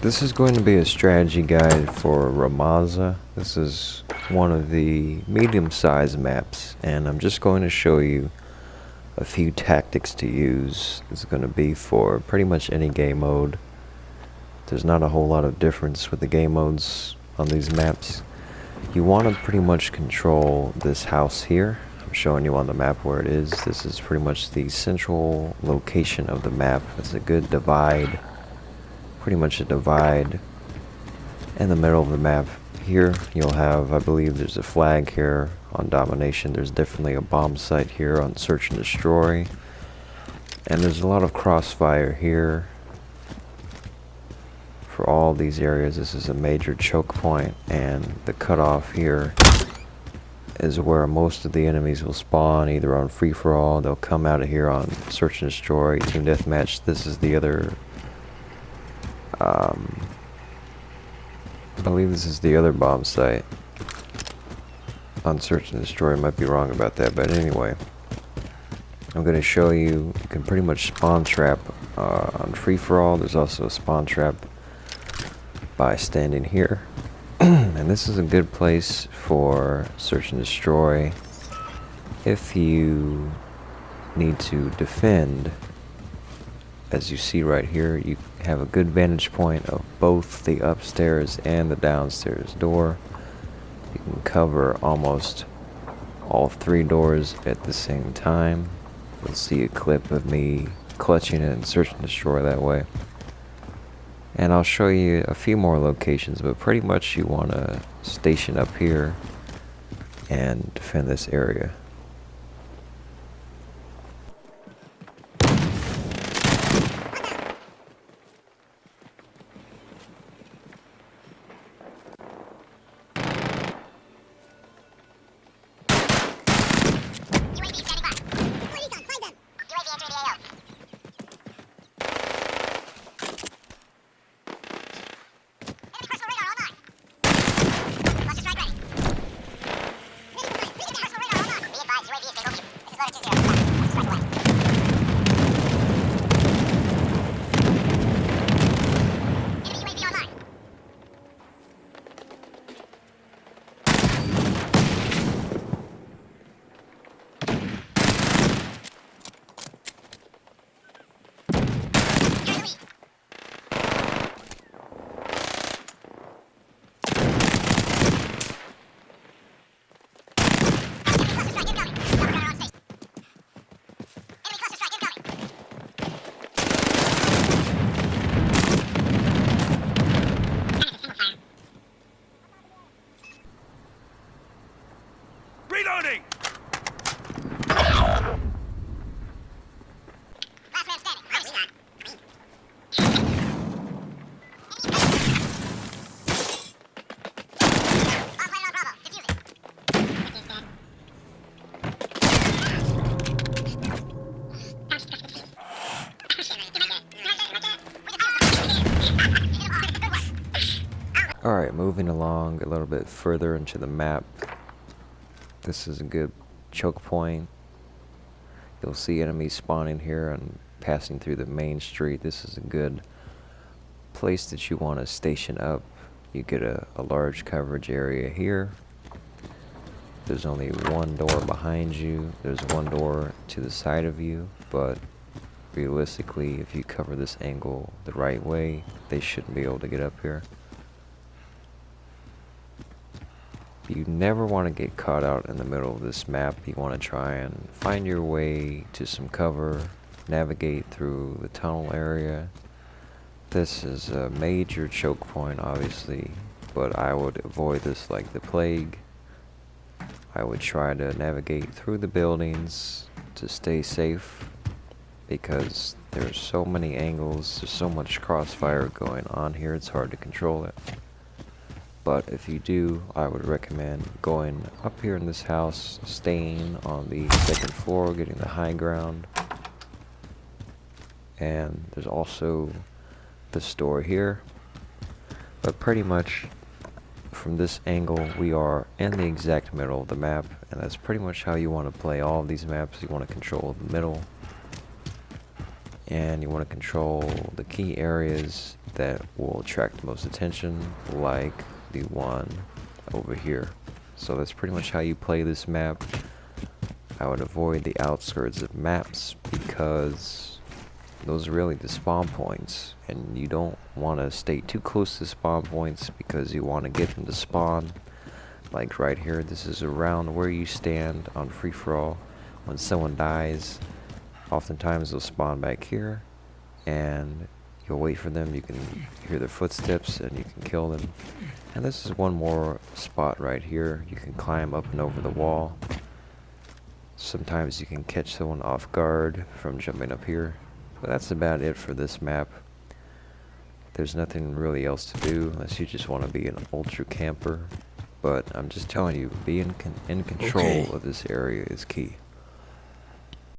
This is going to be a strategy guide for Rammaza. This is one of the medium-sized maps, and I'm just going to show you a few tactics to use. This is going to be for pretty much any game mode. There's not a whole lot of difference with the game modes on these maps. You want to pretty much control this house here. I'm showing you on the map where it is. This is pretty much the central location of the map. It's a good divide. Pretty much a divide in the middle of the map. Here you'll have, I believe there's a flag here on domination. There's definitely a bomb site here on search and destroy. And there's a lot of crossfire here. For all these areas, this is a major choke point, and the cutoff here is where most of the enemies will spawn, either on free-for-all. They'll come out of here on search and destroy, team deathmatch. This is the other I believe this is the other bomb site on search and destroy. I might be wrong about that, but anyway, I'm going to show you can pretty much spawn trap on free-for-all. There's also a spawn trap by standing here. And this is a good place for search and destroy if you need to defend. As you see right here, you have a good vantage point of both the upstairs and the downstairs door. You can cover almost all three doors at the same time. You'll see a clip of me clutching it and search and destroy that way. And I'll show you a few more locations, but pretty much you want to station up here and defend this area. Reloading! Alright, moving along a little bit further into the map. This is a good choke point. You'll see enemies spawning here and passing through the main street. This is a good place that you want to station up. You get a large coverage area here. There's only one door behind you. There's one door to the side of you, but realistically, if you cover this angle the right way, they shouldn't be able to get up here. You never want to get caught out in the middle of this map. You want to try and find your way to some cover, navigate through the tunnel area. This is a major choke point, obviously, but I would avoid this like the plague. I would try to navigate through the buildings to stay safe, because there's so many angles, there's so much crossfire going on here, it's hard to control it. But if you do, I would recommend going up here in this house, staying on the second floor, getting the high ground. And there's also the store here. But pretty much from this angle, we are in the exact middle of the map, and that's pretty much how you want to play all of these maps. You want to control the middle. and you want to control the key areas that will attract the most attention, like the one over here. So that's pretty much how you play this map. I would avoid the outskirts of maps because those are really the spawn points, and you don't want to stay too close to spawn points because you want to get them to spawn. Like right here, this is around where you stand on free-for-all. When someone dies, oftentimes they'll spawn back here, and you'll wait for them. You can hear their footsteps, and you can kill them. And this is one more spot right here. You can climb up and over the wall. Sometimes you can catch someone off guard from jumping up here. But that's about it for this map. There's nothing really else to do unless you just want to be an ultra camper. But I'm just telling you, being in control of this area is key.